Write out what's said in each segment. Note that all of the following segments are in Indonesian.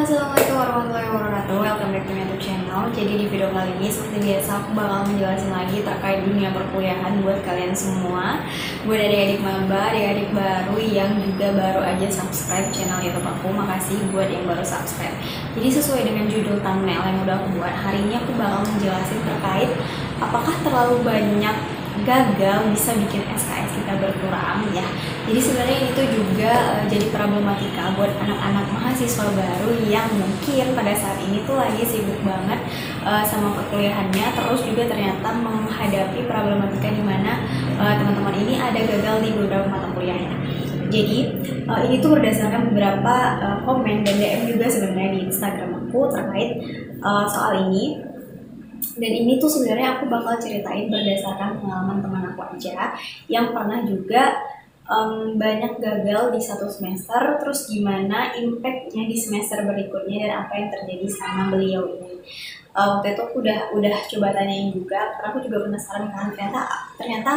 Assalamualaikum warahmatullahi wabarakatuh. Welcome back to my YouTube channel. Jadi di video kali ini seperti biasa aku bakal menjelaskan lagi terkait dunia perkuliahan buat kalian semua. Buat adik-adik maba, adik-adik baru yang juga baru aja subscribe channel YouTube aku. Makasih buat yang baru subscribe. Jadi sesuai dengan judul thumbnail yang udah aku buat, hari ini aku bakal menjelaskan terkait apakah terlalu banyak gagal bisa bikin SKS kita berkurang ya. Jadi sebenarnya ini tuh juga jadi problematika buat anak-anak mahasiswa baru yang mungkin pada saat ini tuh lagi sibuk banget sama perkuliahannya, terus juga ternyata menghadapi problematika di mana teman-teman ini ada gagal di beberapa mata kuliahnya. Jadi ini tuh berdasarkan beberapa komen dan DM juga sebenarnya di Instagram aku terkait soal ini. Dan ini tuh sebenarnya aku bakal ceritain berdasarkan pengalaman teman aku aja yang pernah juga banyak gagal di satu semester, terus gimana impactnya di semester berikutnya dan apa yang terjadi sama beliau ini. Waktu itu aku udah coba tanyain juga, karena aku juga penasaran kan ternyata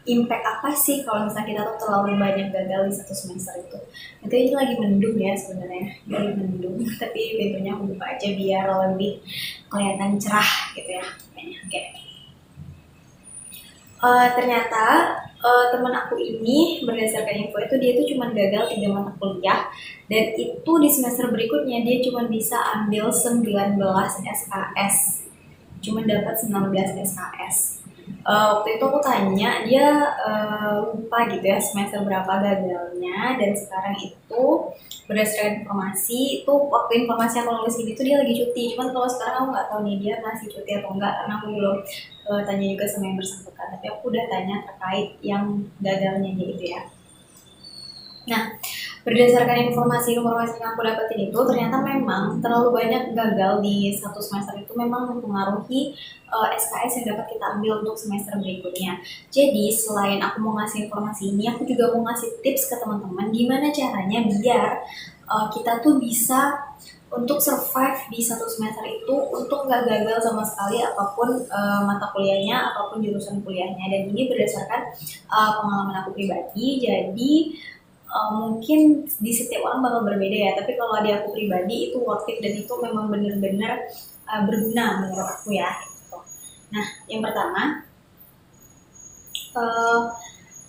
impact apa sih kalau misalnya kita tuh terlalu banyak gagal di satu semester itu. Itu ini lagi mendung ya sebenarnya, lagi mendung, tapi pintunya aku buka aja biar lebih kelihatan cerah gitu ya. Oke. Ternyata teman aku ini berdasarkan info itu dia tuh cuma gagal 3 mata kuliah, dan itu di semester berikutnya dia cuma bisa ambil 19 SKS, cuma dapat 19 SKS. Waktu itu aku tanya dia lupa gitu ya semester berapa gagalnya, dan sekarang itu berdasarkan informasi itu waktu informasi aku nulis ini tuh dia lagi cuti. Cuman kalau sekarang aku nggak tahu nih dia masih cuti atau enggak, karena aku belum tanya juga sama yang bersangkutan, tapi aku udah tanya terkait yang gagalnya gitu ya. Nah, berdasarkan informasi yang aku dapetin itu ternyata memang terlalu banyak gagal di satu semester itu memang mempengaruhi SKS yang dapat kita ambil untuk semester berikutnya. Jadi selain aku mau ngasih informasi ini, aku juga mau ngasih tips ke teman-teman gimana caranya biar kita tuh bisa untuk survive di satu semester itu untuk nggak gagal sama sekali apapun mata kuliahnya, apapun jurusan kuliahnya. Dan ini berdasarkan pengalaman aku pribadi. Jadi mungkin di setiap orang bakal berbeda ya, tapi kalau di aku pribadi itu worth it dan itu memang benar-benar berguna menurut aku ya gitu. Nah, yang pertama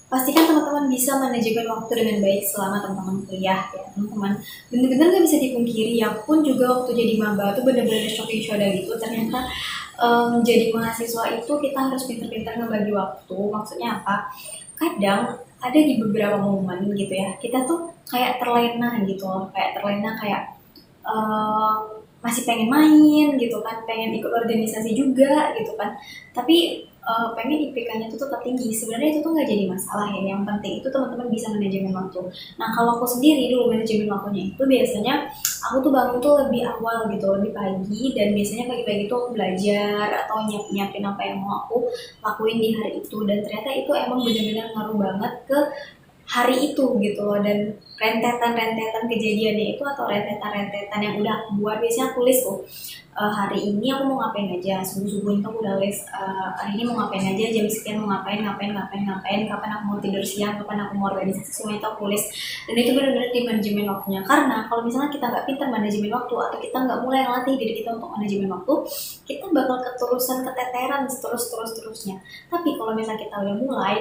pastikan teman-teman bisa manajemen waktu dengan baik selama teman-teman kuliah ya teman-teman. Benar-benar nggak bisa dipungkiri, ya pun juga waktu jadi maba tuh benar-benar shocking shoda gitu. Ternyata menjadi mahasiswa itu kita harus pintar-pintar ngebagi waktu. Maksudnya apa? Kadang ada di beberapa momen gitu ya, kita tuh kayak terlena gitu loh, kayak masih pengen main gitu kan, pengen ikut organisasi juga gitu kan, tapi pengen IPK-nya tuh tetap tinggi. Sebenarnya itu tuh nggak jadi masalah ya, yang penting itu teman-teman bisa manajemen waktu. Nah, kalau aku sendiri dulu manajemen waktunya itu biasanya aku tuh bangun tuh lebih awal gitu, lebih pagi, dan biasanya pagi-pagi tuh aku belajar atau nyiapin apa yang mau aku lakuin di hari itu, dan ternyata itu emang benar-benar ngaruh banget ke hari itu gitu loh. Dan rentetan kejadiannya itu atau rentetan yang udah aku buat, biasanya aku list tuh hari ini aku mau ngapain aja, subuh itu aku udah list hari ini mau ngapain aja, jam sekian mau ngapain, kapan aku mau tidur siang, kapan aku mau organisasi, semua itu aku list. Dan itu benar-benar di manajemen waktunya, karena kalau misalnya kita nggak pintar manajemen waktu atau kita nggak mulai latih diri kita untuk manajemen waktu, kita bakal keteteran terusnya. Tapi kalau misalnya kita udah mulai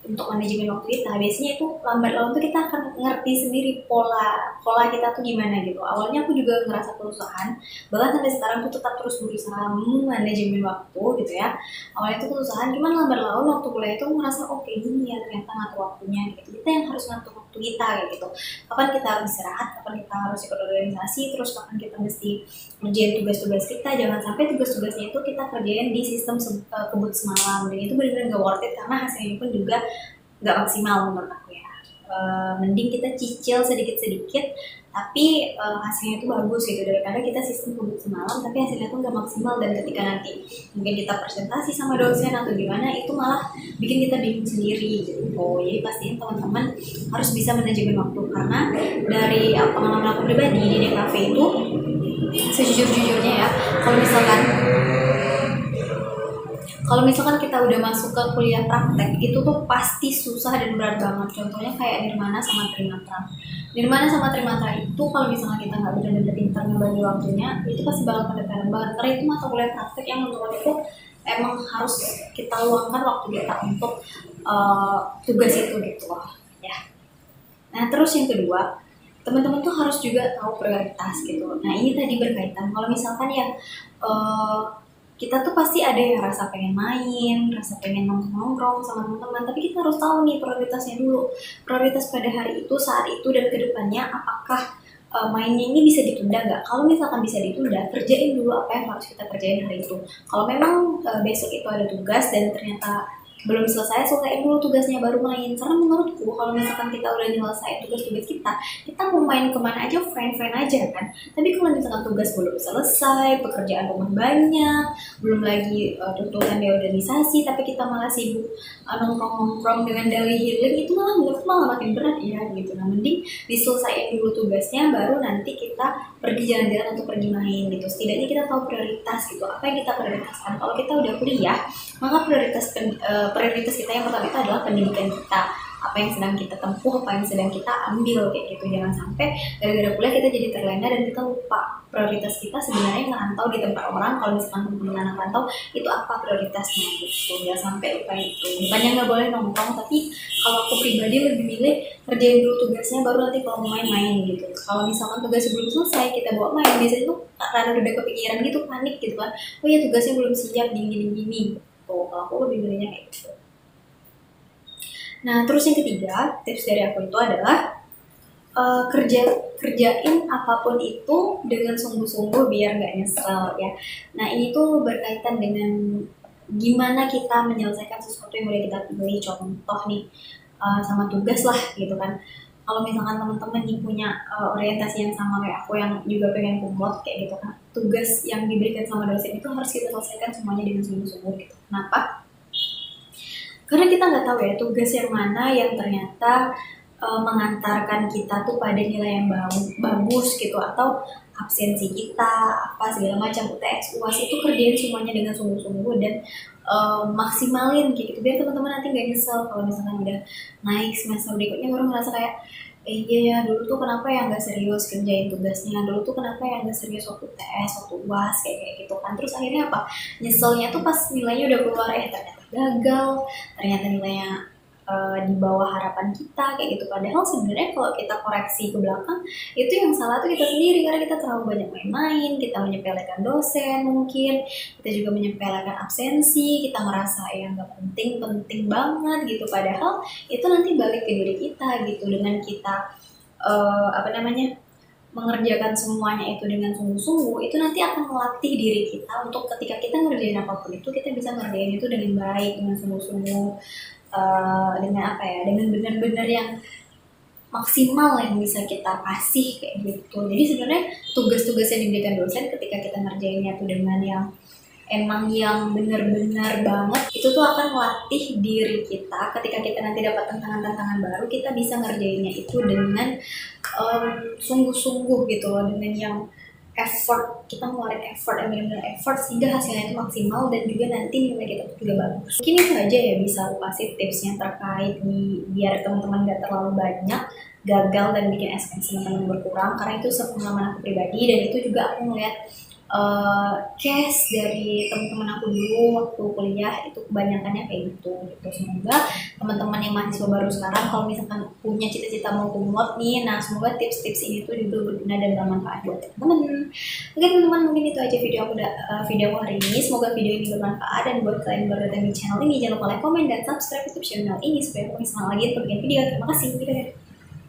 untuk manajemen waktu kita, biasanya itu lambat laun tuh kita akan ngerti sendiri pola kita tuh gimana gitu. Awalnya aku juga ngerasa kesusahan, bahkan sampai sekarang tuh tetap terus berusaha manajemen waktu gitu ya. Awalnya tuh kesusahan, cuman lambat laun waktu kuliah itu aku ngerasa oke, gini ya ternyata ngatur waktunya gitu. Kita yang harus ngatur waktu kita kayak gitu. Kapan kita harus istirahat, kapan kita harus ikut organisasi, terus kapan kita mesti ngerjain tugas-tugas kita. Jangan sampai tugas-tugasnya itu kita kerjain di sistem kebut semalam, dan itu benar-benar gak worth it karena hasilnya pun juga nggak maksimal menurut aku ya. Mending kita cicil sedikit-sedikit tapi hasilnya itu bagus gitu, daripada kita sistem kebut semalam tapi hasilnya tuh nggak maksimal, dan ketika nanti mungkin kita presentasi sama dosen atau gimana itu malah bikin kita bingung sendiri gitu. Jadi pastiin teman-teman harus bisa manajemen waktu, karena dari pengalaman aku pribadi di DKV itu sejujur-jujurnya ya, kalau Kalau misalkan kita udah masuk ke kuliah praktek, itu tuh pasti susah dan berat banget. Contohnya kayak Nirmana sama Trimatra. Nirmana sama Trimatra itu kalau misalnya kita nggak benar-benar pintar ngebagi waktunya, itu pasti bakal keteteran banget. Karena itu mata kuliah praktek yang menurut aku emang harus kita luangkan waktu kita untuk tugas itu gitu loh. Ya. Nah terus yang kedua, teman-teman tuh harus juga tahu prioritas gitu. Nah ini tadi berkaitan. Kalau misalkan ya eh, kita tuh pasti ada yang rasa pengen main, rasa pengen nongkrong sama teman-teman, tapi kita harus tahu nih prioritasnya dulu. Prioritas pada hari itu, saat itu, dan kedepannya apakah mainnya ini bisa ditunda nggak? Kalau misalkan bisa ditunda, kerjain dulu apa yang harus kita kerjain hari itu. Kalau memang besok itu ada tugas dan ternyata belum selesai, selesaiin dulu tugasnya baru main. Karena menurutku kalau misalkan kita udah nyelesain tugas-tugas kita mau main kemana aja fine-fine aja kan. Tapi kalau misalkan tugas belum selesai, pekerjaan rumah banyak, belum lagi tuntutan dari organisasi, tapi kita malah sibuk nongkrong-nongkrong dengan dalih healing, itu malah menurutku malah makin berat ya gitu. Nah mending diselesaikan dulu tugasnya, baru nanti kita pergi jalan-jalan untuk pergi main gitu. Setidaknya kita tahu prioritas gitu, apa yang kita prioritaskan. Kalau kita udah kuliah, maka prioritas kita yang pertama itu adalah pendidikan kita, apa yang sedang kita tempuh, apa yang sedang kita ambil kayak gitu. Jangan sampai gara-gara kuliah kita jadi terlena dan kita lupa prioritas kita sebenarnya ngerantau di tempat orang. Kalau misalkan teman-teman anak rantau, itu apa prioritasnya gitu, jangan sampai lupa itu. Bukannya nggak boleh nongkrong, tapi kalau aku pribadi lebih milih kerjain dulu tugasnya, baru nanti kalau mau main-main gitu. Kalau misalkan tugas belum selesai kita bawa main, biasanya tuh karena udah kepikiran gitu, panik gitu kan, oh ya tugasnya belum siap gini. Tuh, kalau aku lebih milihnya kayak gitu. Nah, terus yang ketiga, tips dari aku itu adalah kerjain apapun itu dengan sungguh-sungguh biar nggak nyesel ya. Nah, ini tuh berkaitan dengan gimana kita menyelesaikan sesuatu yang udah kita pilih. Contoh nih, sama tugas lah gitu kan. Kalau misalkan teman-teman nih punya orientasi yang sama kayak aku yang juga pengen kumlot kayak gitu kan, tugas yang diberikan sama dosen itu harus kita selesaikan semuanya dengan sungguh-sungguh gitu. Kenapa? Karena kita nggak tahu ya tugas yang mana yang ternyata mengantarkan kita tuh pada nilai yang bagus gitu, atau absensi kita apa segala macam, UTS UAS itu kerjain semuanya dengan sungguh-sungguh dan maksimalin gitu biar teman-teman nanti nggak nyesel kalau misalkan udah naik semester berikutnya baru ngerasa kayak iya ya dulu tuh kenapa ya nggak serius kerjain tugasnya, dulu tuh kenapa ya nggak serius waktu UTS waktu UAS kayak gitu kan. Terus akhirnya apa, nyeselnya tuh pas nilainya udah keluar ternyata gagal, ternyata nilainya di bawah harapan kita kayak gitu. Padahal sebenarnya kalau kita koreksi ke belakang, itu yang salah tuh kita sendiri karena kita terlalu banyak main-main, kita menyepelekan dosen mungkin, kita juga menyepelekan absensi, kita merasa ya nggak penting banget gitu. Padahal itu nanti balik ke diri kita gitu, dengan kita apa namanya, mengerjakan semuanya itu dengan sungguh-sungguh, itu nanti akan melatih diri kita untuk ketika kita ngerjain apapun itu, kita bisa ngerjain itu dengan baik, dengan sungguh-sungguh, dengan apa ya, dengan benar-benar yang maksimal yang bisa kita kasih kayak gitu. Jadi sebenarnya tugas-tugas yang diberikan dosen ketika kita ngerjainnya tuh dengan yang emang yang benar-benar banget, itu tuh akan melatih diri kita ketika kita nanti dapat tantangan-tantangan baru, kita bisa ngerjainnya itu dengan sungguh-sungguh gitu loh, dengan yang effort, kita ngeluarin effort yang benar-benar effort sehingga hasilnya itu maksimal dan juga nanti nilai kita juga bagus. Mungkin itu aja ya bisa aku kasih tipsnya terkait biar teman-teman gak terlalu banyak gagal dan bikin SKS teman-teman berkurang, karena itu sepengalaman aku pribadi dan itu juga aku melihat case dari teman-teman aku dulu waktu kuliah itu kebanyakannya kayak gitu. Semoga teman-teman yang mahasiswa baru sekarang kalau misalkan punya cita-cita mau kumlot nih, nah semoga tips-tips ini tuh juga berguna dan bermanfaat buat teman-teman. Oke teman-teman, mungkin itu aja video aku hari ini. Semoga video ini bermanfaat, dan buat kalian baru datang di channel ini jangan lupa like, komen, dan subscribe YouTube channel ini supaya aku bisa lagi untuk bikin video. Terima kasih.